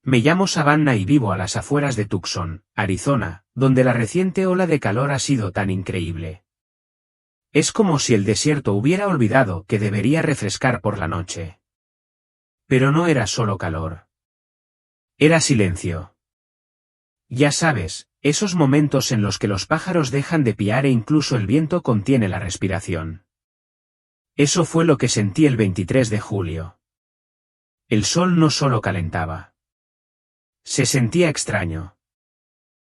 Me llamo Savannah y vivo a las afueras de Tucson, Arizona, donde la reciente ola de calor ha sido tan increíble. Es como si el desierto hubiera olvidado que debería refrescar por la noche. Pero no era solo calor. Era silencio. Ya sabes, esos momentos en los que los pájaros dejan de piar e incluso el viento contiene la respiración. Eso fue lo que sentí el 23 de julio. El sol no solo calentaba. Se sentía extraño.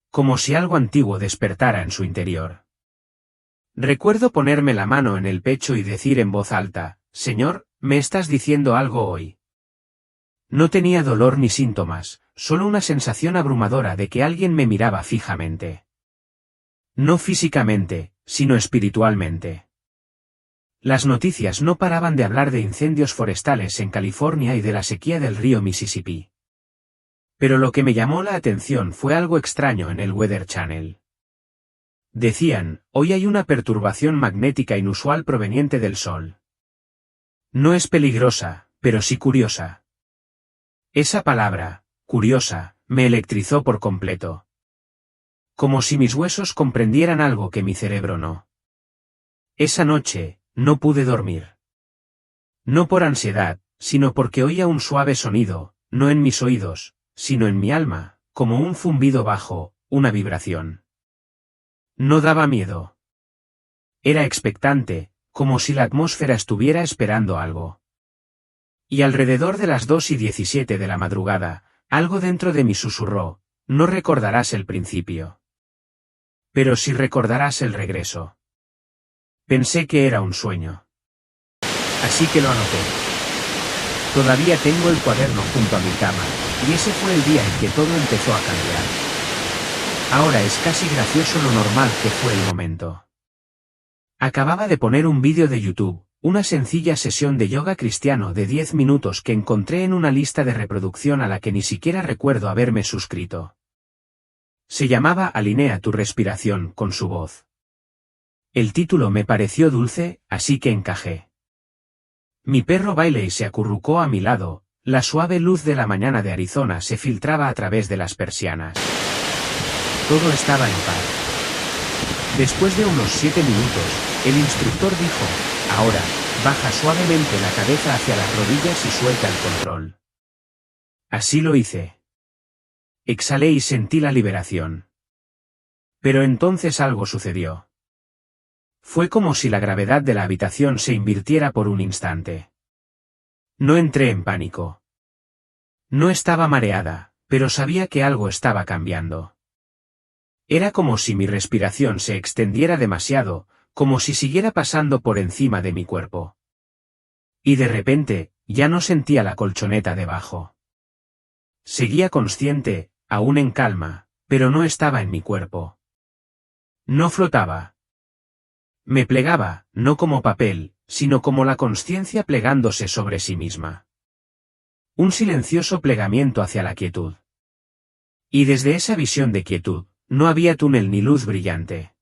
Como si algo antiguo despertara en su interior. Recuerdo ponerme la mano en el pecho y decir en voz alta, «Señor, ¿me estás diciendo algo hoy?» No tenía dolor ni síntomas, solo una sensación abrumadora de que alguien me miraba fijamente. No físicamente, sino espiritualmente. Las noticias no paraban de hablar de incendios forestales en California y de la sequía del río Mississippi. Pero lo que me llamó la atención fue algo extraño en el Weather Channel. Decían, hoy hay una perturbación magnética inusual proveniente del Sol. No es peligrosa, pero sí curiosa. Esa palabra, curiosa, me electrizó por completo. Como si mis huesos comprendieran algo que mi cerebro no. Esa noche, no pude dormir. No por ansiedad, sino porque oía un suave sonido, no en mis oídos, sino en mi alma, como un zumbido bajo, una vibración. No daba miedo. Era expectante, como si la atmósfera estuviera esperando algo. Y alrededor de las 2:17 de la madrugada, algo dentro de mí susurró, no recordarás el principio. Pero sí recordarás el regreso. Pensé que era un sueño. Así que lo anoté. Todavía tengo el cuaderno junto a mi cama, y ese fue el día en que todo empezó a cambiar. Ahora es casi gracioso lo normal que fue el momento. Acababa de poner un vídeo de YouTube, una sencilla sesión de yoga cristiano de 10 minutos que encontré en una lista de reproducción a la que ni siquiera recuerdo haberme suscrito. Se llamaba Alinea tu respiración con su voz. El título me pareció dulce, así que encajé. Mi perro Bailey se acurrucó a mi lado, la suave luz de la mañana de Arizona se filtraba a través de las persianas. Todo estaba en paz. Después de unos 7 minutos, el instructor dijo, ahora, baja suavemente la cabeza hacia las rodillas y suelta el control. Así lo hice. Exhalé y sentí la liberación. Pero entonces algo sucedió. Fue como si la gravedad de la habitación se invirtiera por un instante. No entré en pánico. No estaba mareada, pero sabía que algo estaba cambiando. Era como si mi respiración se extendiera demasiado, como si siguiera pasando por encima de mi cuerpo. Y de repente, ya no sentía la colchoneta debajo. Seguía consciente, aún en calma, pero no estaba en mi cuerpo. No flotaba. Me plegaba, no como papel, sino como la consciencia plegándose sobre sí misma. Un silencioso plegamiento hacia la quietud. Y desde esa visión de quietud, no había túnel ni luz brillante.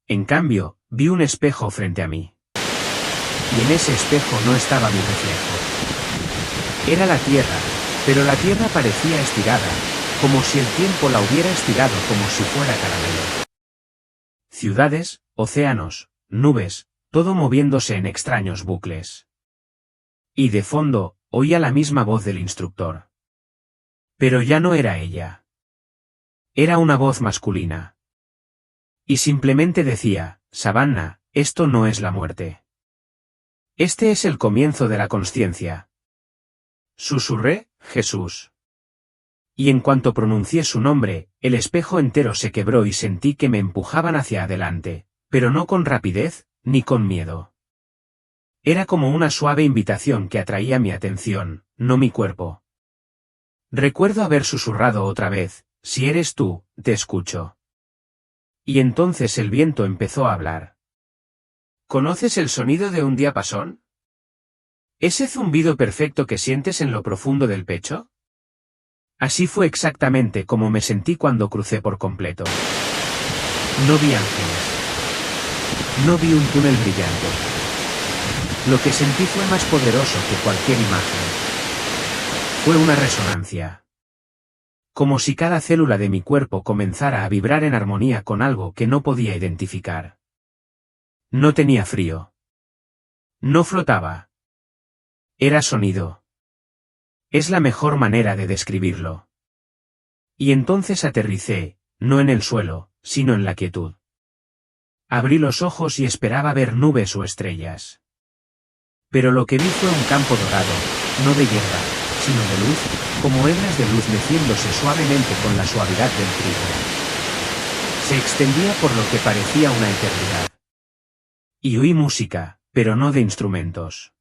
En cambio, vi un espejo frente a mí. Y en ese espejo no estaba mi reflejo. Era la Tierra, pero la Tierra parecía estirada, como si el tiempo la hubiera estirado como si fuera caramelo. Ciudades, océanos, nubes, todo moviéndose en extraños bucles. Y de fondo, oía la misma voz del instructor. Pero ya no era ella. Era una voz masculina. Y simplemente decía, Savannah, esto no es la muerte. Este es el comienzo de la consciencia. Susurré, Jesús. Y en cuanto pronuncié su nombre, el espejo entero se quebró y sentí que me empujaban hacia adelante, pero no con rapidez, ni con miedo. Era como una suave invitación que atraía mi atención, no mi cuerpo. Recuerdo haber susurrado otra vez, si eres tú, te escucho. Y entonces el viento empezó a hablar. ¿Conoces el sonido de un diapasón? ¿Ese zumbido perfecto que sientes en lo profundo del pecho? Así fue exactamente como me sentí cuando crucé por completo. No vi ángeles. No vi un túnel brillante. Lo que sentí fue más poderoso que cualquier imagen. Fue una resonancia. como si cada célula de mi cuerpo comenzara a vibrar en armonía con algo que no podía identificar. No tenía frío. No flotaba. Era sonido. Es la mejor manera de describirlo. Y entonces aterricé, no en el suelo, sino en la quietud. Abrí los ojos y esperaba ver nubes o estrellas. Pero lo que vi fue un campo dorado, no de hierba, sino de luz, como hebras de luz meciéndose suavemente con la suavidad del trigo. Se extendía por lo que parecía una eternidad. Y oí música, pero no de instrumentos.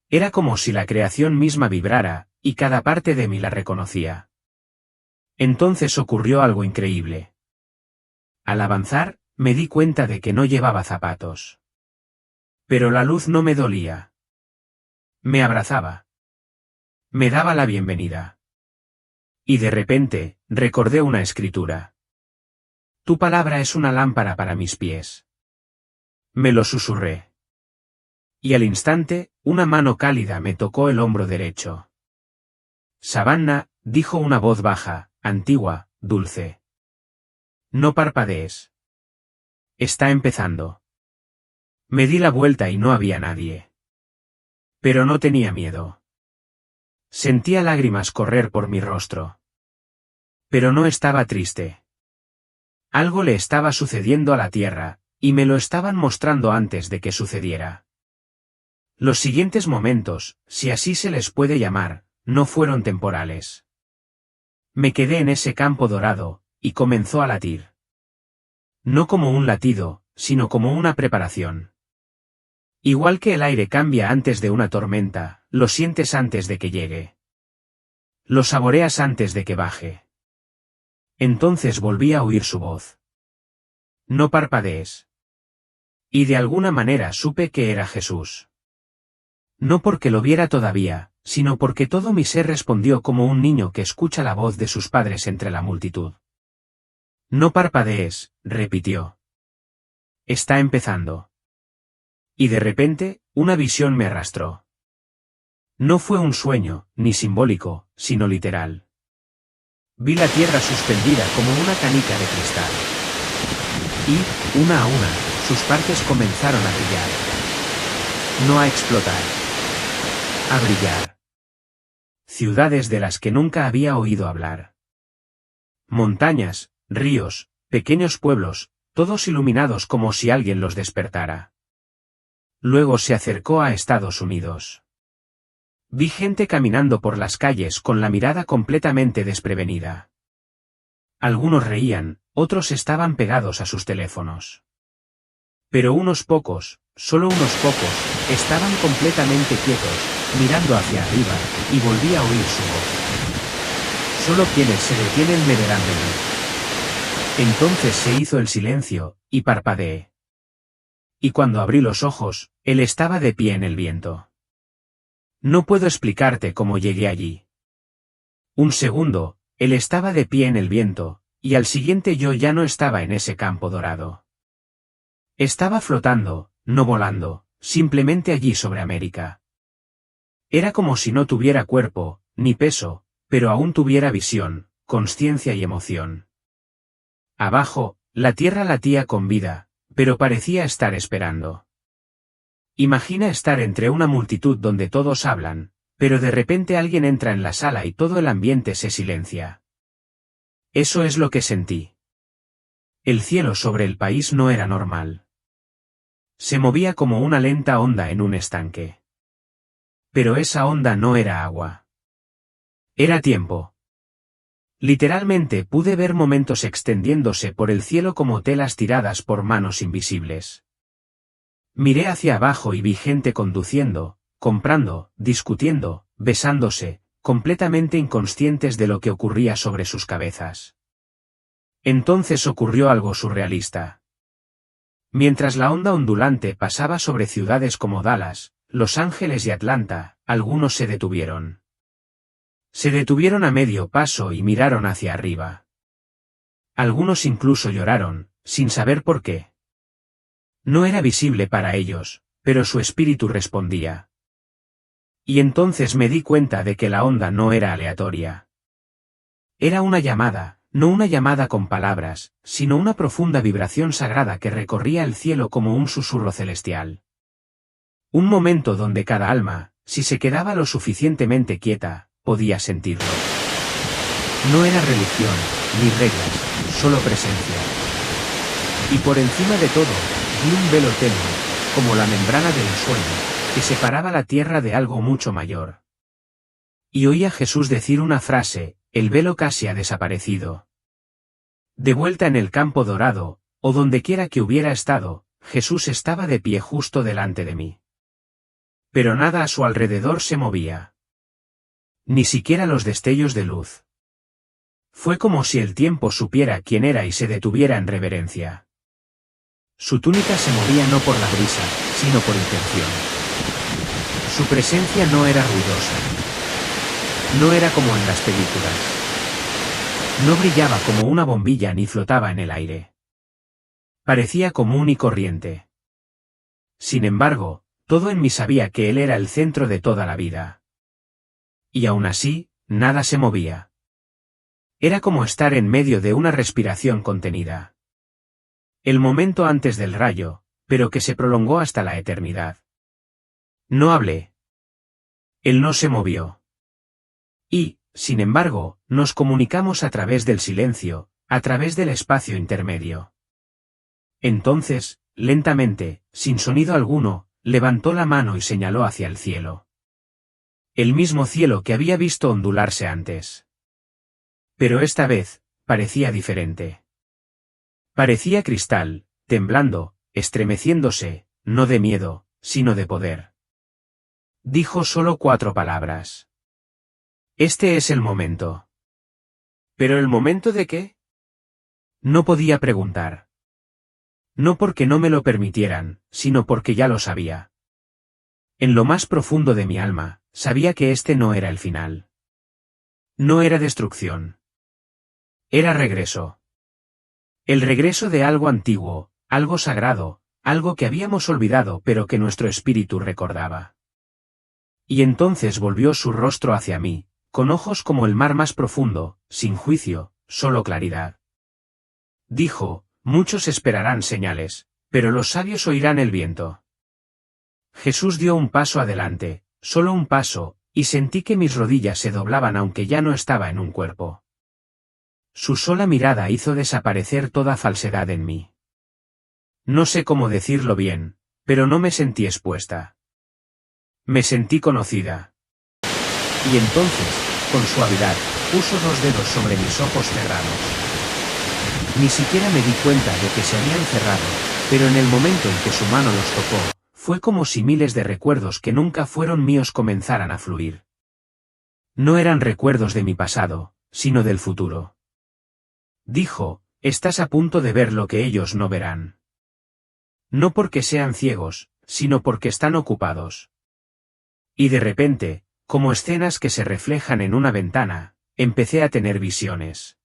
Era como si la creación misma vibrara, y cada parte de mí la reconocía. Entonces ocurrió algo increíble. Al avanzar, me di cuenta de que no llevaba zapatos. Pero la luz no me dolía. Me abrazaba. Me daba la bienvenida. Y de repente, recordé una escritura. Tu palabra es una lámpara para mis pies. Me lo susurré. Y al instante, una mano cálida me tocó el hombro derecho. Savannah, dijo una voz baja, antigua, dulce. No parpadees. Está empezando. Me di la vuelta y no había nadie. Pero no tenía miedo. Sentía lágrimas correr por mi rostro. Pero no estaba triste. Algo le estaba sucediendo a la tierra, y me lo estaban mostrando antes de que sucediera. Los siguientes momentos, si así se les puede llamar, no fueron temporales. Me quedé en ese campo dorado, y comenzó a latir. No como un latido, sino como una preparación. Igual que el aire cambia antes de una tormenta, lo sientes antes de que llegue. Lo saboreas antes de que baje. Entonces volví a oír su voz. No parpadees. Y de alguna manera supe que era Jesús. No porque lo viera todavía, sino porque todo mi ser respondió como un niño que escucha la voz de sus padres entre la multitud. No parpadees, repitió. Está empezando. Y de repente, una visión me arrastró. No fue un sueño, ni simbólico, sino literal. Vi la tierra suspendida como una canica de cristal. Y, una a una, sus partes comenzaron a brillar. No a explotar. A brillar. Ciudades de las que nunca había oído hablar. Montañas, ríos, pequeños pueblos, todos iluminados como si alguien los despertara. Luego se acercó a Estados Unidos. Vi gente caminando por las calles con la mirada completamente desprevenida. Algunos reían, otros estaban pegados a sus teléfonos. Pero unos pocos, solo unos pocos, estaban completamente quietos, mirando hacia arriba, y volví a oír su voz. Solo quienes se detienen me verán venir. Entonces se hizo el silencio, y parpadeé. Y cuando abrí los ojos, él estaba de pie en el viento. No puedo explicarte cómo llegué allí. Un segundo, él estaba de pie en el viento, y al siguiente yo ya no estaba en ese campo dorado. Estaba flotando, no volando, simplemente allí sobre América. Era como si no tuviera cuerpo, ni peso, pero aún tuviera visión, consciencia y emoción. Abajo, la tierra latía con vida, pero parecía estar esperando. Imagina estar entre una multitud donde todos hablan, pero de repente alguien entra en la sala y todo el ambiente se silencia. Eso es lo que sentí. El cielo sobre el país no era normal. Se movía como una lenta onda en un estanque. Pero esa onda no era agua. Era tiempo. Literalmente pude ver momentos extendiéndose por el cielo como telas tiradas por manos invisibles. Miré hacia abajo y vi gente conduciendo, comprando, discutiendo, besándose, completamente inconscientes de lo que ocurría sobre sus cabezas. Entonces ocurrió algo surrealista. Mientras la onda ondulante pasaba sobre ciudades como Dallas, Los Ángeles y Atlanta, algunos se detuvieron. Se detuvieron a medio paso y miraron hacia arriba. Algunos incluso lloraron, sin saber por qué. No era visible para ellos, pero su espíritu respondía. Y entonces me di cuenta de que la onda no era aleatoria. Era una llamada, no una llamada con palabras, sino una profunda vibración sagrada que recorría el cielo como un susurro celestial. Un momento donde cada alma, si se quedaba lo suficientemente quieta, podía sentirlo. No era religión, ni reglas, solo presencia. Y por encima de todo, vi un velo tenue, como la membrana del sueño, que separaba la tierra de algo mucho mayor. Y oí a Jesús decir una frase: el velo casi ha desaparecido. De vuelta en el campo dorado, o dondequiera que hubiera estado, Jesús estaba de pie justo delante de mí. Pero nada a su alrededor se movía. Ni siquiera los destellos de luz. Fue como si el tiempo supiera quién era y se detuviera en reverencia. Su túnica se movía no por la brisa, sino por intención. Su presencia no era ruidosa. No era como en las películas. No brillaba como una bombilla ni flotaba en el aire. Parecía común y corriente. Sin embargo, todo en mí sabía que él era el centro de toda la vida. Y aún así, nada se movía. Era como estar en medio de una respiración contenida. El momento antes del rayo, pero que se prolongó hasta la eternidad. No hablé. Él no se movió. Y, sin embargo, nos comunicamos a través del silencio, a través del espacio intermedio. Entonces, lentamente, sin sonido alguno, levantó la mano y señaló hacia el cielo. El mismo cielo que había visto ondularse antes. Pero esta vez, parecía diferente. Parecía cristal, temblando, estremeciéndose, no de miedo, sino de poder. Dijo solo 4 palabras. Este es el momento. ¿Pero el momento de qué? No podía preguntar. No porque no me lo permitieran, sino porque ya lo sabía. En lo más profundo de mi alma, sabía que este no era el final. No era destrucción. Era regreso. El regreso de algo antiguo, algo sagrado, algo que habíamos olvidado pero que nuestro espíritu recordaba. Y entonces volvió su rostro hacia mí, con ojos como el mar más profundo, sin juicio, solo claridad. Dijo: muchos esperarán señales, pero los sabios oirán el viento. Jesús dio un paso adelante, solo un paso, y sentí que mis rodillas se doblaban aunque ya no estaba en un cuerpo. Su sola mirada hizo desaparecer toda falsedad en mí. No sé cómo decirlo bien, pero no me sentí expuesta. Me sentí conocida. Y entonces, con suavidad, puso 2 dedos sobre mis ojos cerrados. Ni siquiera me di cuenta de que se habían cerrado, pero en el momento en que su mano los tocó, fue como si miles de recuerdos que nunca fueron míos comenzaran a fluir. No eran recuerdos de mi pasado, sino del futuro. Dijo: estás a punto de ver lo que ellos no verán. No porque sean ciegos, sino porque están ocupados. Y de repente, como escenas que se reflejan en una ventana, empecé a tener visiones.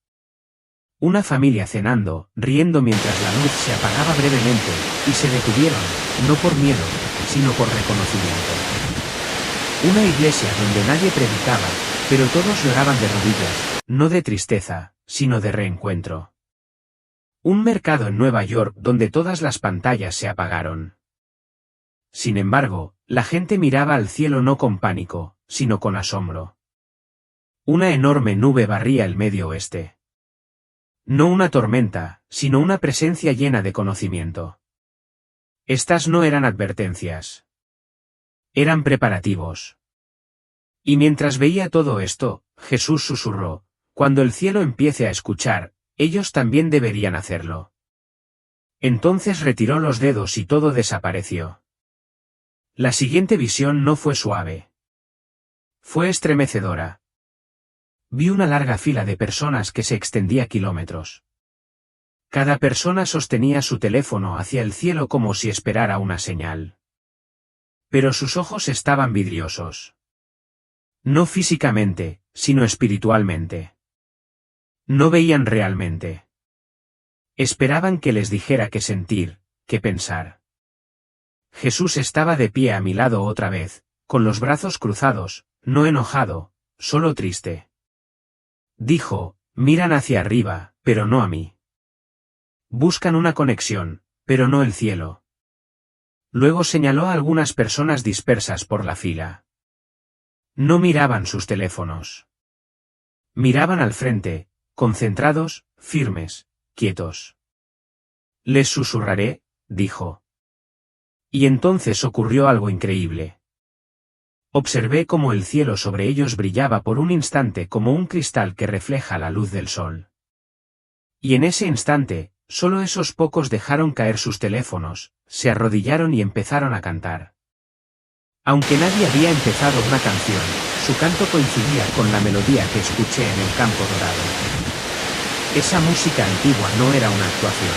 Una familia cenando, riendo mientras la luz se apagaba brevemente, y se detuvieron, no por miedo, sino por reconocimiento. Una iglesia donde nadie predicaba, pero todos lloraban de rodillas, no de tristeza, sino de reencuentro. Un mercado en Nueva York donde todas las pantallas se apagaron. Sin embargo, la gente miraba al cielo no con pánico, sino con asombro. Una enorme nube barría el medio oeste. No una tormenta, sino una presencia llena de conocimiento. Estas no eran advertencias. Eran preparativos. Y mientras veía todo esto, Jesús susurró: cuando el cielo empiece a escuchar, ellos también deberían hacerlo. Entonces retiró los dedos y todo desapareció. La siguiente visión no fue suave. Fue estremecedora. Vi una larga fila de personas que se extendía kilómetros. Cada persona sostenía su teléfono hacia el cielo como si esperara una señal. Pero sus ojos estaban vidriosos. No físicamente, sino espiritualmente. No veían realmente. Esperaban que les dijera qué sentir, qué pensar. Jesús estaba de pie a mi lado otra vez, con los brazos cruzados, no enojado, solo triste. Dijo: Miran hacia arriba, pero no a mí. Buscan una conexión, pero no el cielo. Luego señaló a algunas personas dispersas por la fila. No miraban sus teléfonos. Miraban al frente, concentrados, firmes, quietos. Les susurraré, dijo. Y entonces ocurrió algo increíble. Observé cómo el cielo sobre ellos brillaba por un instante como un cristal que refleja la luz del sol. Y en ese instante, solo esos pocos dejaron caer sus teléfonos, se arrodillaron y empezaron a cantar. Aunque nadie había empezado una canción, su canto coincidía con la melodía que escuché en el campo dorado. Esa música antigua no era una actuación.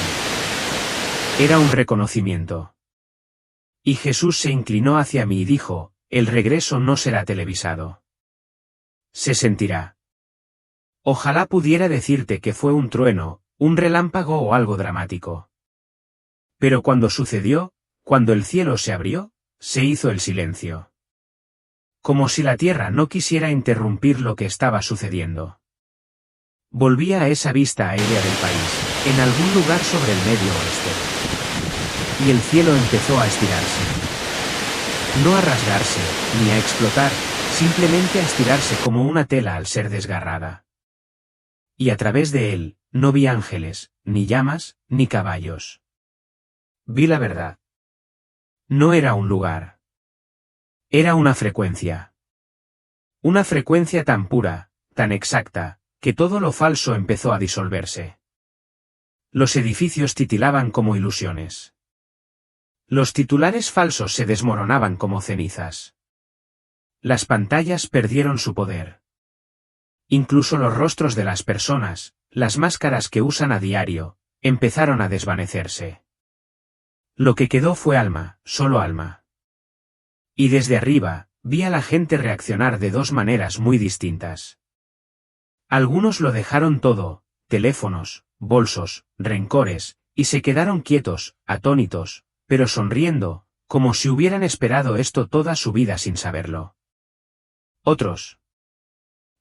Era un reconocimiento. Y Jesús se inclinó hacia mí y dijo, el regreso no será televisado. Se sentirá. Ojalá pudiera decirte que fue un trueno, un relámpago o algo dramático. Pero cuando sucedió, cuando el cielo se abrió, se hizo el silencio. Como si la tierra no quisiera interrumpir lo que estaba sucediendo. Volvía a esa vista aérea del país, en algún lugar sobre el Medio Oeste. Y el cielo empezó a estirarse. No a rasgarse, ni a explotar, simplemente a estirarse como una tela al ser desgarrada. Y a través de él, no vi ángeles, ni llamas, ni caballos. Vi la verdad. No era un lugar. Era una frecuencia. Una frecuencia tan pura, tan exacta, que todo lo falso empezó a disolverse. Los edificios titilaban como ilusiones. Los titulares falsos se desmoronaban como cenizas. Las pantallas perdieron su poder. Incluso los rostros de las personas, las máscaras que usan a diario, empezaron a desvanecerse. Lo que quedó fue alma, solo alma. Y desde arriba, vi a la gente reaccionar de dos maneras muy distintas. Algunos lo dejaron todo, teléfonos, bolsos, rencores, y se quedaron quietos, atónitos, pero sonriendo, como si hubieran esperado esto toda su vida sin saberlo. Otros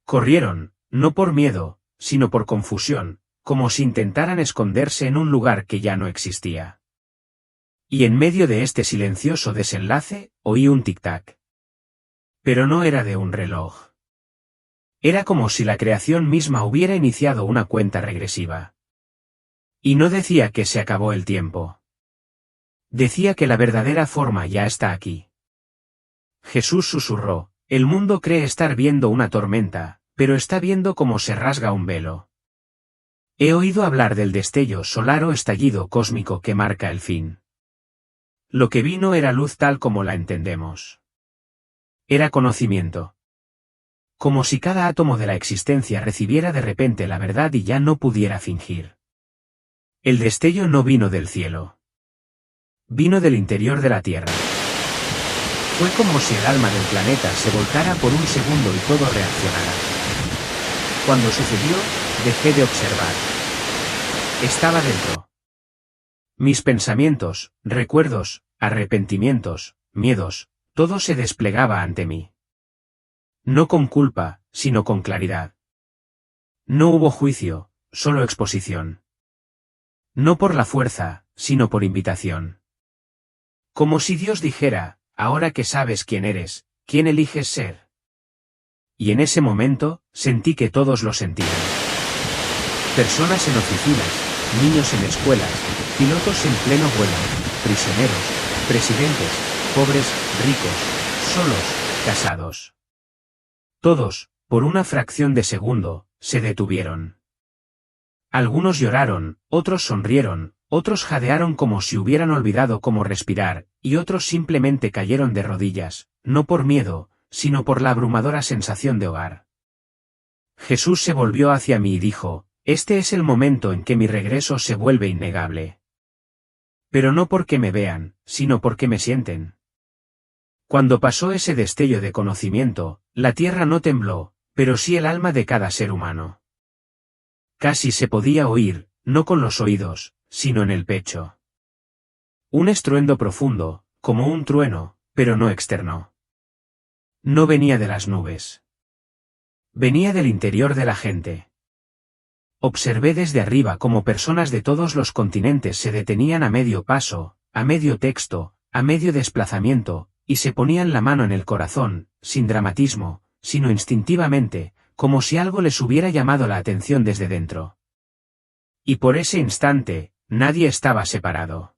corrieron, no por miedo, sino por confusión, como si intentaran esconderse en un lugar que ya no existía. Y en medio de este silencioso desenlace, oí un tic-tac. Pero no era de un reloj. Era como si la creación misma hubiera iniciado una cuenta regresiva. Y no decía que se acabó el tiempo. Decía que la verdadera forma ya está aquí. Jesús susurró, el mundo cree estar viendo una tormenta, pero está viendo cómo se rasga un velo. He oído hablar del destello solar o estallido cósmico que marca el fin. Lo que vino era luz tal como la entendemos. Era conocimiento. Como si cada átomo de la existencia recibiera de repente la verdad y ya no pudiera fingir. El destello no vino del cielo. Vino del interior de la Tierra. Fue como si el alma del planeta se volcara por un segundo y todo reaccionara. Cuando sucedió, dejé de observar. Estaba dentro. Mis pensamientos, recuerdos, arrepentimientos, miedos, todo se desplegaba ante mí. No con culpa, sino con claridad. No hubo juicio, solo exposición. No por la fuerza, sino por invitación. Como si Dios dijera, ahora que sabes quién eres, ¿quién eliges ser? Y en ese momento, sentí que todos lo sentían. Personas en oficinas, niños en escuelas, pilotos en pleno vuelo, prisioneros, presidentes, pobres, ricos, solos, casados. Todos, por una fracción de segundo, se detuvieron. Algunos lloraron, otros sonrieron, otros jadearon como si hubieran olvidado cómo respirar, y otros simplemente cayeron de rodillas, no por miedo, sino por la abrumadora sensación de hogar. Jesús se volvió hacia mí y dijo, este es el momento en que mi regreso se vuelve innegable. Pero no porque me vean, sino porque me sienten. Cuando pasó ese destello de conocimiento, la tierra no tembló, pero sí el alma de cada ser humano. Casi se podía oír, no con los oídos, sino en el pecho. Un estruendo profundo, como un trueno, pero no externo. No venía de las nubes. Venía del interior de la gente. Observé desde arriba cómo personas de todos los continentes se detenían a medio paso, a medio texto, a medio desplazamiento, y se ponían la mano en el corazón, sin dramatismo, sino instintivamente, como si algo les hubiera llamado la atención desde dentro. Y por ese instante, nadie estaba separado.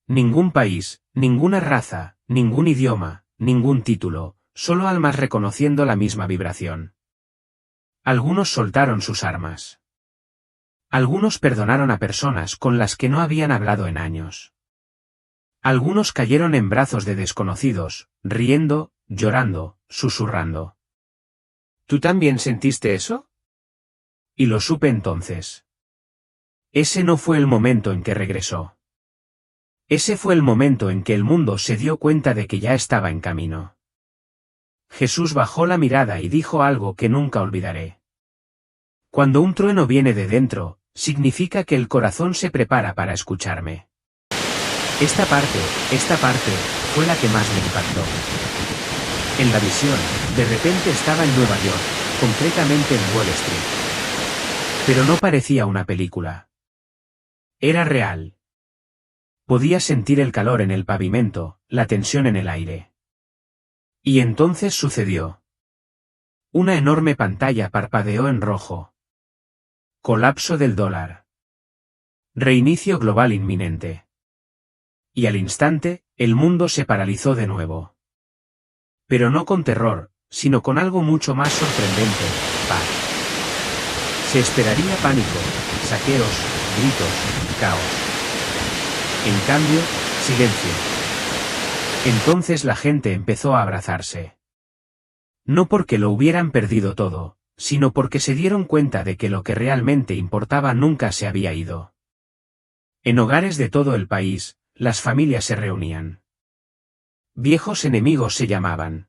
Ningún país, ninguna raza, ningún idioma, ningún título, solo almas reconociendo la misma vibración. Algunos soltaron sus armas. Algunos perdonaron a personas con las que no habían hablado en años. Algunos cayeron en brazos de desconocidos, riendo, llorando, susurrando. ¿Tú también sentiste eso? Y lo supe entonces. Ese no fue el momento en que regresó. Ese fue el momento en que el mundo se dio cuenta de que ya estaba en camino. Jesús bajó la mirada y dijo algo que nunca olvidaré. Cuando un trueno viene de dentro, significa que el corazón se prepara para escucharme. Esta parte, fue la que más me impactó. En la visión, de repente estaba en Nueva York, concretamente en Wall Street. Pero no parecía una película. Era real. Podía sentir el calor en el pavimento, la tensión en el aire. Y entonces sucedió. Una enorme pantalla parpadeó en rojo. Colapso del dólar. Reinicio global inminente. Y al instante, el mundo se paralizó de nuevo. Pero no con terror, sino con algo mucho más sorprendente, paz. Se esperaría pánico, saqueos, gritos, caos. En cambio, silencio. Entonces la gente empezó a abrazarse. No porque lo hubieran perdido todo, sino porque se dieron cuenta de que lo que realmente importaba nunca se había ido. En hogares de todo el país, las familias se reunían. Viejos enemigos se llamaban.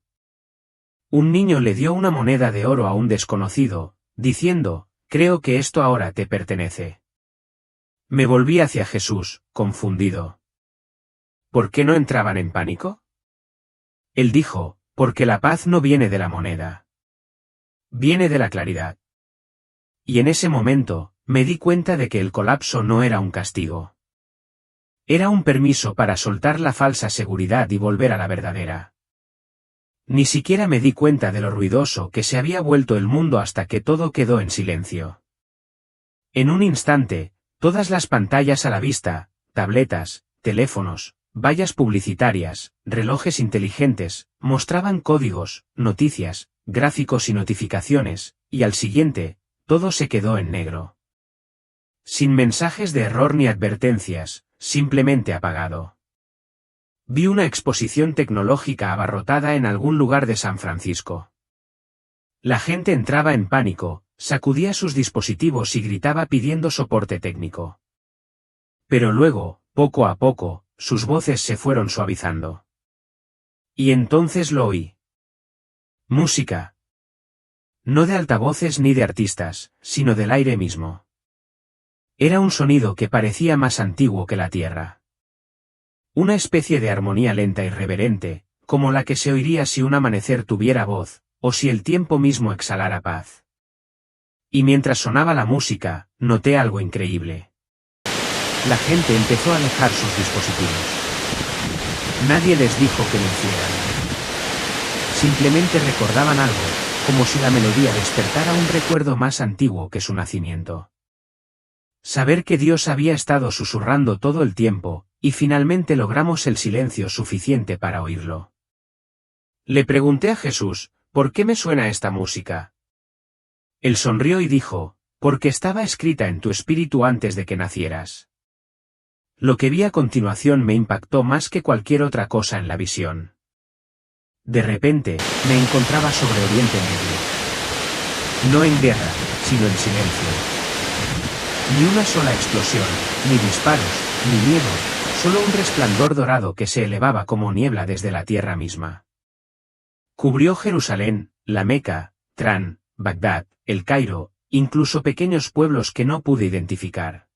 Un niño le dio una moneda de oro a un desconocido, diciendo, «Creo que esto ahora te pertenece». Me volví hacia Jesús, confundido. ¿Por qué no entraban en pánico? Él dijo, «Porque la paz no viene de la moneda. Viene de la claridad». Y en ese momento, me di cuenta de que el colapso no era un castigo. Era un permiso para soltar la falsa seguridad y volver a la verdadera. Ni siquiera me di cuenta de lo ruidoso que se había vuelto el mundo hasta que todo quedó en silencio. En un instante, todas las pantallas a la vista, tabletas, teléfonos, vallas publicitarias, relojes inteligentes, mostraban códigos, noticias, gráficos y notificaciones, y al siguiente, todo se quedó en negro. Sin mensajes de error ni advertencias, simplemente apagado. Vi una exposición tecnológica abarrotada en algún lugar de San Francisco. La gente entraba en pánico, sacudía sus dispositivos y gritaba pidiendo soporte técnico. Pero luego, poco a poco, sus voces se fueron suavizando. Y entonces lo oí. Música. No de altavoces ni de artistas, sino del aire mismo. Era un sonido que parecía más antiguo que la tierra. Una especie de armonía lenta y reverente, como la que se oiría si un amanecer tuviera voz, o si el tiempo mismo exhalara paz. Y mientras sonaba la música, noté algo increíble. La gente empezó a alejar sus dispositivos. Nadie les dijo que lo hicieran. Simplemente recordaban algo, como si la melodía despertara un recuerdo más antiguo que su nacimiento. Saber que Dios había estado susurrando todo el tiempo, y finalmente logramos el silencio suficiente para oírlo. Le pregunté a Jesús, ¿por qué me suena esta música? Él sonrió y dijo, porque estaba escrita en tu espíritu antes de que nacieras. Lo que vi a continuación me impactó más que cualquier otra cosa en la visión. De repente, me encontraba sobre Oriente Medio. No en guerra, sino en silencio. Ni una sola explosión, ni disparos, ni miedo, solo un resplandor dorado que se elevaba como niebla desde la tierra misma. Cubrió Jerusalén, la Meca, Trán, Bagdad, El Cairo, incluso pequeños pueblos que no pude identificar.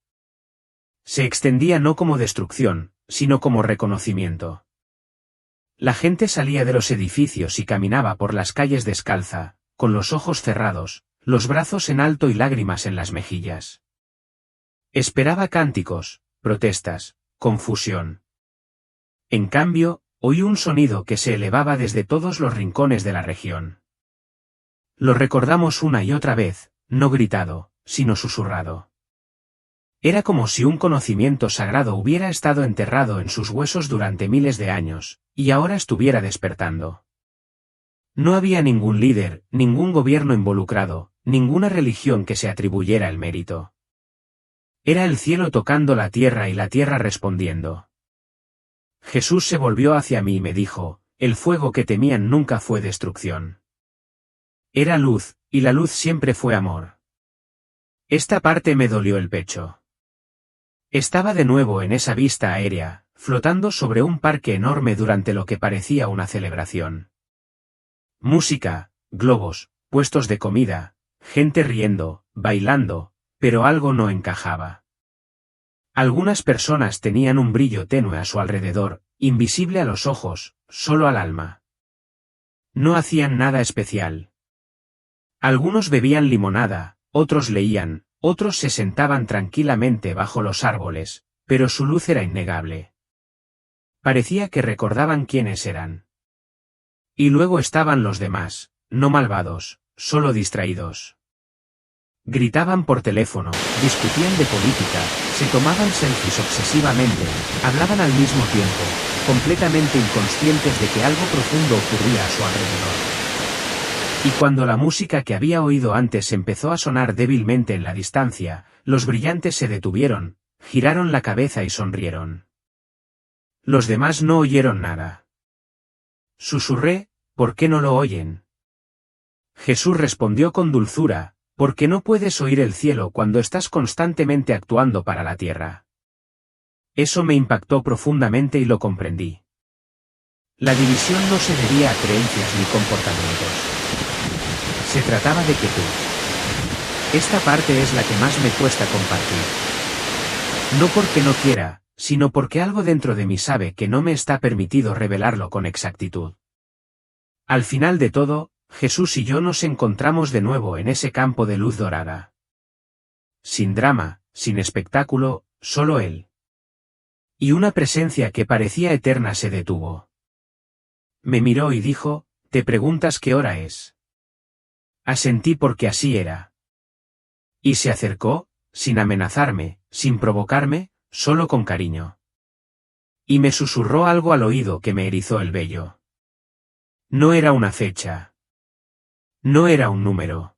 Se extendía no como destrucción, sino como reconocimiento. La gente salía de los edificios y caminaba por las calles descalza, con los ojos cerrados, los brazos en alto y lágrimas en las mejillas. Esperaba cánticos, protestas, confusión. En cambio, oí un sonido que se elevaba desde todos los rincones de la región. Lo recordamos una y otra vez, no gritado, sino susurrado. Era como si un conocimiento sagrado hubiera estado enterrado en sus huesos durante miles de años, y ahora estuviera despertando. No había ningún líder, ningún gobierno involucrado, ninguna religión que se atribuyera el mérito. Era el cielo tocando la tierra y la tierra respondiendo. Jesús se volvió hacia mí y me dijo, el fuego que temían nunca fue destrucción. Era luz, y la luz siempre fue amor. Esta parte me dolió el pecho. Estaba de nuevo en esa vista aérea, flotando sobre un parque enorme durante lo que parecía una celebración. Música, globos, puestos de comida, gente riendo, bailando, pero algo no encajaba. Algunas personas tenían un brillo tenue a su alrededor, invisible a los ojos, solo al alma. No hacían nada especial. Algunos bebían limonada, otros leían, otros se sentaban tranquilamente bajo los árboles, pero su luz era innegable. Parecía que recordaban quiénes eran. Y luego estaban los demás, no malvados, solo distraídos. Gritaban por teléfono, discutían de política, se tomaban selfies obsesivamente, hablaban al mismo tiempo, completamente inconscientes de que algo profundo ocurría a su alrededor. Y cuando la música que había oído antes empezó a sonar débilmente en la distancia, los brillantes se detuvieron, giraron la cabeza y sonrieron. Los demás no oyeron nada. Susurré, ¿por qué no lo oyen? Jesús respondió con dulzura, porque no puedes oír el cielo cuando estás constantemente actuando para la tierra. Eso me impactó profundamente y lo comprendí. La división no se debía a creencias ni comportamientos. Se trataba de quietud. Esta parte es la que más me cuesta compartir. No porque no quiera, sino porque algo dentro de mí sabe que no me está permitido revelarlo con exactitud. Al final de todo, Jesús y yo nos encontramos de nuevo en ese campo de luz dorada. Sin drama, sin espectáculo, solo Él. Y una presencia que parecía eterna se detuvo. Me miró y dijo, ¿te preguntas qué hora es? Asentí porque así era. Y se acercó, sin amenazarme, sin provocarme, solo con cariño. Y me susurró algo al oído que me erizó el vello. No era una fecha. No era un número.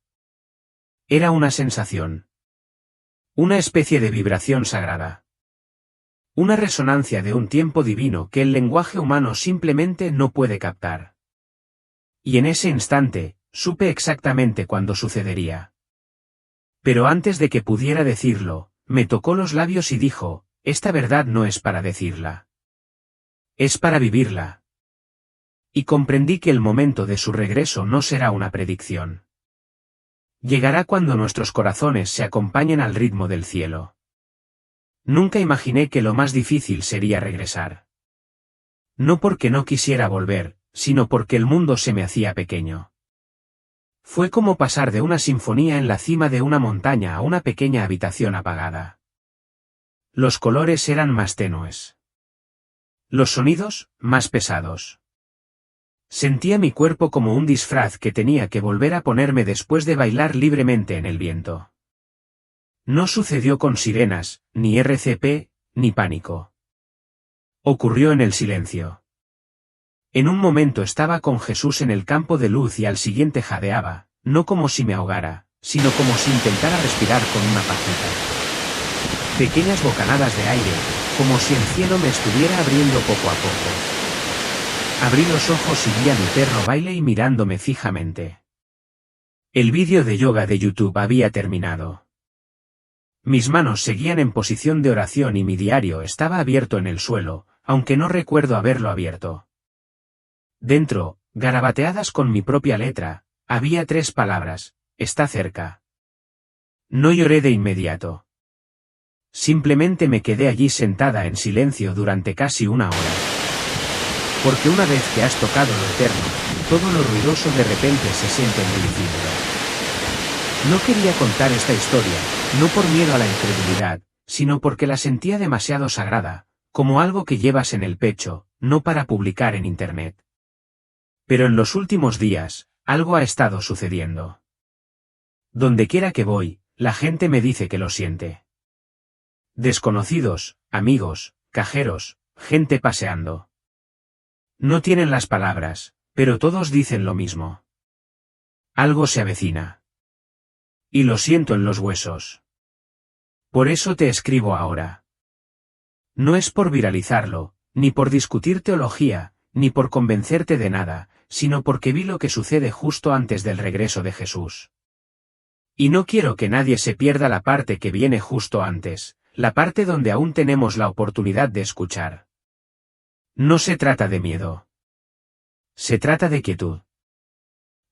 Era una sensación. Una especie de vibración sagrada. Una resonancia de un tiempo divino que el lenguaje humano simplemente no puede captar. Y en ese instante, supe exactamente cuándo sucedería. Pero antes de que pudiera decirlo, me tocó los labios y dijo, esta verdad no es para decirla. Es para vivirla. Y comprendí que el momento de su regreso no será una predicción. Llegará cuando nuestros corazones se acompañen al ritmo del cielo. Nunca imaginé que lo más difícil sería regresar. No porque no quisiera volver, sino porque el mundo se me hacía pequeño. Fue como pasar de una sinfonía en la cima de una montaña a una pequeña habitación apagada. Los colores eran más tenues. Los sonidos, más pesados. Sentía mi cuerpo como un disfraz que tenía que volver a ponerme después de bailar libremente en el viento. No sucedió con sirenas, ni RCP, ni pánico. Ocurrió en el silencio. En un momento estaba con Jesús en el campo de luz y al siguiente jadeaba, no como si me ahogara, sino como si intentara respirar con una pajita. Pequeñas bocanadas de aire, como si el cielo me estuviera abriendo poco a poco. Abrí los ojos y vi a mi perro baile y mirándome fijamente. El vídeo de yoga de YouTube había terminado. Mis manos seguían en posición de oración y mi diario estaba abierto en el suelo, aunque no recuerdo haberlo abierto. Dentro, garabateadas con mi propia letra, había 3 palabras, está cerca. No lloré de inmediato. Simplemente me quedé allí sentada en silencio durante casi una hora. Porque una vez que has tocado lo eterno, todo lo ruidoso de repente se siente muy efímero. No quería contar esta historia, no por miedo a la incredulidad, sino porque la sentía demasiado sagrada, como algo que llevas en el pecho, no para publicar en Internet. Pero en los últimos días, algo ha estado sucediendo. Dondequiera que voy, la gente me dice que lo siente. Desconocidos, amigos, cajeros, gente paseando. No tienen las palabras, pero todos dicen lo mismo. Algo se avecina. Y lo siento en los huesos. Por eso te escribo ahora. No es por viralizarlo, ni por discutir teología, ni por convencerte de nada, sino porque vi lo que sucede justo antes del regreso de Jesús. Y no quiero que nadie se pierda la parte que viene justo antes, la parte donde aún tenemos la oportunidad de escuchar. No se trata de miedo. Se trata de quietud.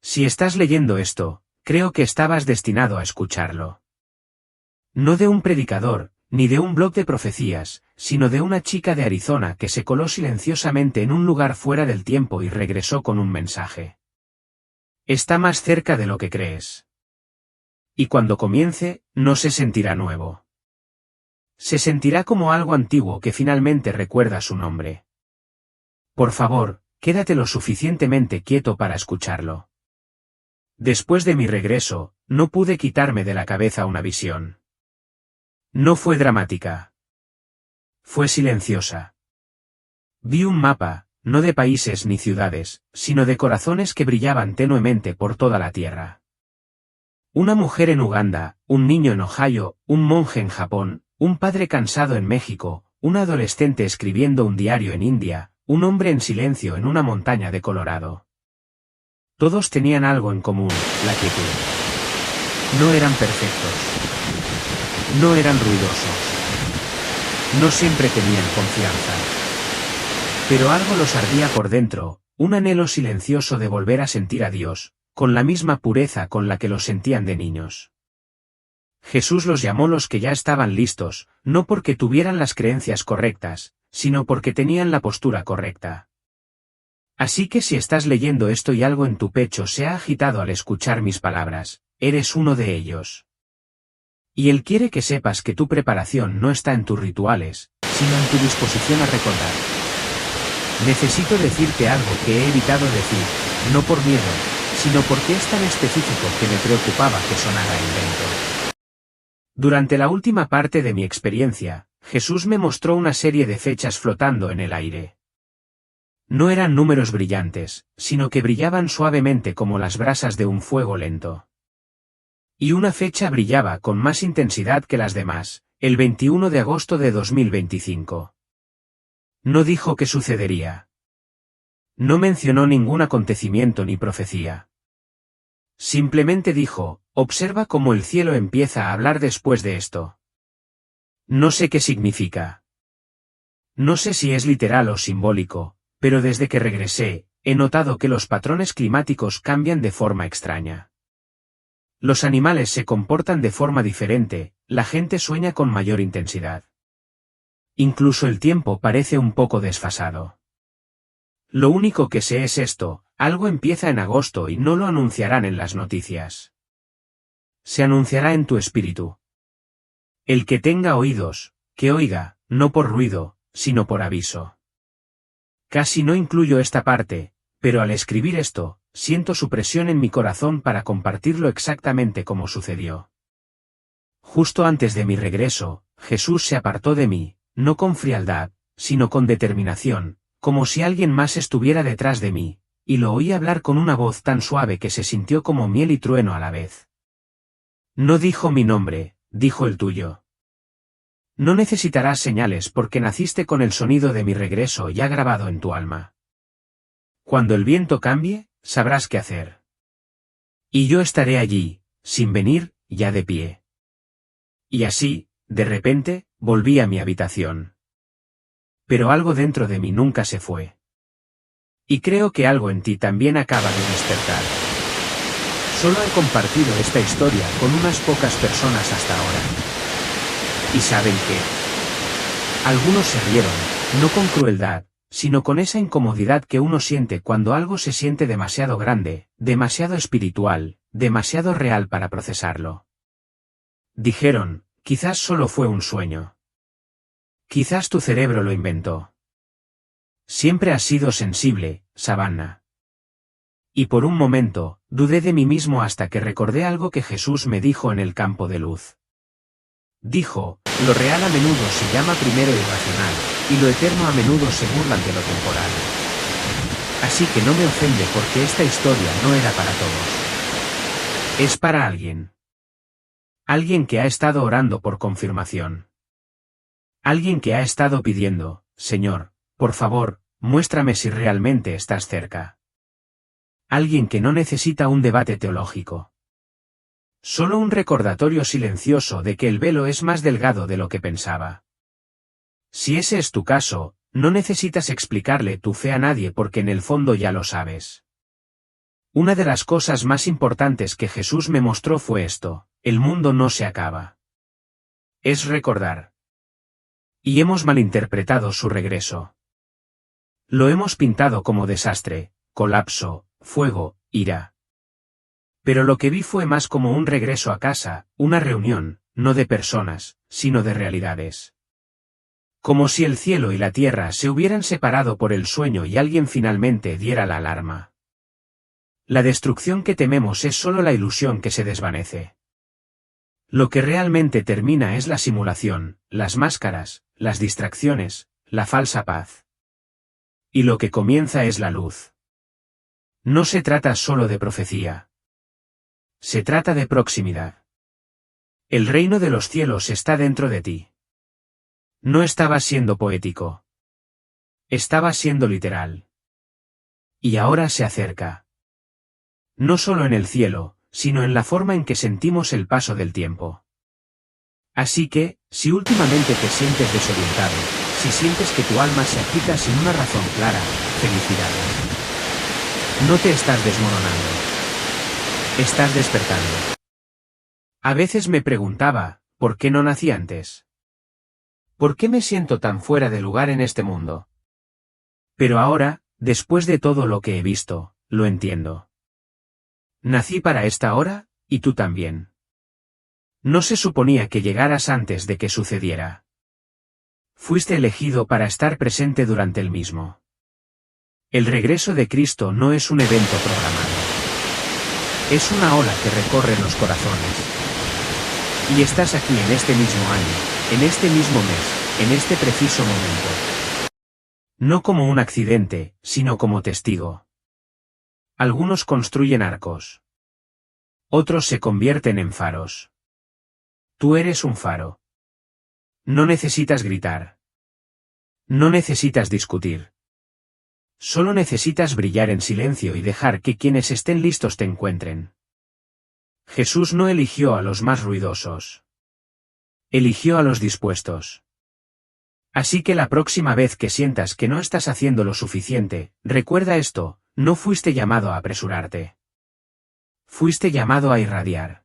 Si estás leyendo esto, creo que estabas destinado a escucharlo. No de un predicador, ni de un blog de profecías, sino de una chica de Arizona que se coló silenciosamente en un lugar fuera del tiempo y regresó con un mensaje. Está más cerca de lo que crees. Y cuando comience, no se sentirá nuevo. Se sentirá como algo antiguo que finalmente recuerda su nombre. Por favor, quédate lo suficientemente quieto para escucharlo. Después de mi regreso, no pude quitarme de la cabeza una visión. No fue dramática. Fue silenciosa. Vi un mapa, no de países ni ciudades, sino de corazones que brillaban tenuemente por toda la tierra. Una mujer en Uganda, un niño en Ohio, un monje en Japón, un padre cansado en México, un adolescente escribiendo un diario en India, un hombre en silencio en una montaña de Colorado. Todos tenían algo en común, la quietud. No eran perfectos. No eran ruidosos. No siempre tenían confianza. Pero algo los ardía por dentro, un anhelo silencioso de volver a sentir a Dios, con la misma pureza con la que lo sentían de niños. Jesús los llamó los que ya estaban listos, no porque tuvieran las creencias correctas, sino porque tenían la postura correcta. Así que si estás leyendo esto y algo en tu pecho se ha agitado al escuchar mis palabras, eres uno de ellos. Y Él quiere que sepas que tu preparación no está en tus rituales, sino en tu disposición a recordar. Necesito decirte algo que he evitado decir, no por miedo, sino porque es tan específico que me preocupaba que sonara invento. Durante la última parte de mi experiencia, Jesús me mostró una serie de fechas flotando en el aire. No eran números brillantes, sino que brillaban suavemente como las brasas de un fuego lento. Y una fecha brillaba con más intensidad que las demás, el 21 de agosto de 2025. No dijo qué sucedería. No mencionó ningún acontecimiento ni profecía. Simplemente dijo, observa cómo el cielo empieza a hablar después de esto. No sé qué significa. No sé si es literal o simbólico, pero desde que regresé, he notado que los patrones climáticos cambian de forma extraña. Los animales se comportan de forma diferente, la gente sueña con mayor intensidad. Incluso el tiempo parece un poco desfasado. Lo único que sé es esto, algo empieza en agosto y no lo anunciarán en las noticias. Se anunciará en tu espíritu. El que tenga oídos, que oiga, no por ruido, sino por aviso. Casi no incluyo esta parte, pero al escribir esto, siento su presión en mi corazón para compartirlo exactamente como sucedió. Justo antes de mi regreso, Jesús se apartó de mí, no con frialdad, sino con determinación, como si alguien más estuviera detrás de mí, y lo oí hablar con una voz tan suave que se sintió como miel y trueno a la vez. No dijo mi nombre, dijo el tuyo. No necesitarás señales porque naciste con el sonido de mi regreso ya grabado en tu alma. Cuando el viento cambie, sabrás qué hacer. Y yo estaré allí, sin venir, ya de pie. Y así, de repente, volví a mi habitación. Pero algo dentro de mí nunca se fue. Y creo que algo en ti también acaba de despertar. Solo he compartido esta historia con unas pocas personas hasta ahora. ¿Y saben qué? Algunos se rieron, no con crueldad, sino con esa incomodidad que uno siente cuando algo se siente demasiado grande, demasiado espiritual, demasiado real para procesarlo. Dijeron, quizás solo fue un sueño. Quizás tu cerebro lo inventó. Siempre has sido sensible, Savannah. Y por un momento, dudé de mí mismo hasta que recordé algo que Jesús me dijo en el campo de luz. Dijo, lo real a menudo se llama primero irracional, y lo eterno a menudo se burlan de lo temporal. Así que no me ofende porque esta historia no era para todos. Es para alguien. Alguien que ha estado orando por confirmación. Alguien que ha estado pidiendo, Señor, por favor, muéstrame si realmente estás cerca. Alguien que no necesita un debate teológico. Solo un recordatorio silencioso de que el velo es más delgado de lo que pensaba. Si ese es tu caso, no necesitas explicarle tu fe a nadie porque en el fondo ya lo sabes. Una de las cosas más importantes que Jesús me mostró fue esto: el mundo no se acaba. Es recordar. Y hemos malinterpretado su regreso. Lo hemos pintado como desastre, colapso, fuego, ira. Pero lo que vi fue más como un regreso a casa, una reunión, no de personas, sino de realidades. Como si el cielo y la tierra se hubieran separado por el sueño y alguien finalmente diera la alarma. La destrucción que tememos es solo la ilusión que se desvanece. Lo que realmente termina es la simulación, las máscaras, las distracciones, la falsa paz. Y lo que comienza es la luz. No se trata solo de profecía. Se trata de proximidad. El reino de los cielos está dentro de ti. No estaba siendo poético. Estaba siendo literal. Y ahora se acerca. No solo en el cielo, sino en la forma en que sentimos el paso del tiempo. Así que, si últimamente te sientes desorientado, si sientes que tu alma se agita sin una razón clara, felicidades. No te estás desmoronando. Estás despertando. A veces me preguntaba, ¿por qué no nací antes? ¿Por qué me siento tan fuera de lugar en este mundo? Pero ahora, después de todo lo que he visto, lo entiendo. Nací para esta hora, y tú también. No se suponía que llegaras antes de que sucediera. Fuiste elegido para estar presente durante el mismo. El regreso de Cristo no es un evento programado. Es una ola que recorre los corazones. Y estás aquí en este mismo año, en este mismo mes, en este preciso momento. No como un accidente, sino como testigo. Algunos construyen arcos. Otros se convierten en faros. Tú eres un faro. No necesitas gritar. No necesitas discutir. Solo necesitas brillar en silencio y dejar que quienes estén listos te encuentren. Jesús no eligió a los más ruidosos. Eligió a los dispuestos. Así que la próxima vez que sientas que no estás haciendo lo suficiente, recuerda esto: no fuiste llamado a apresurarte. Fuiste llamado a irradiar.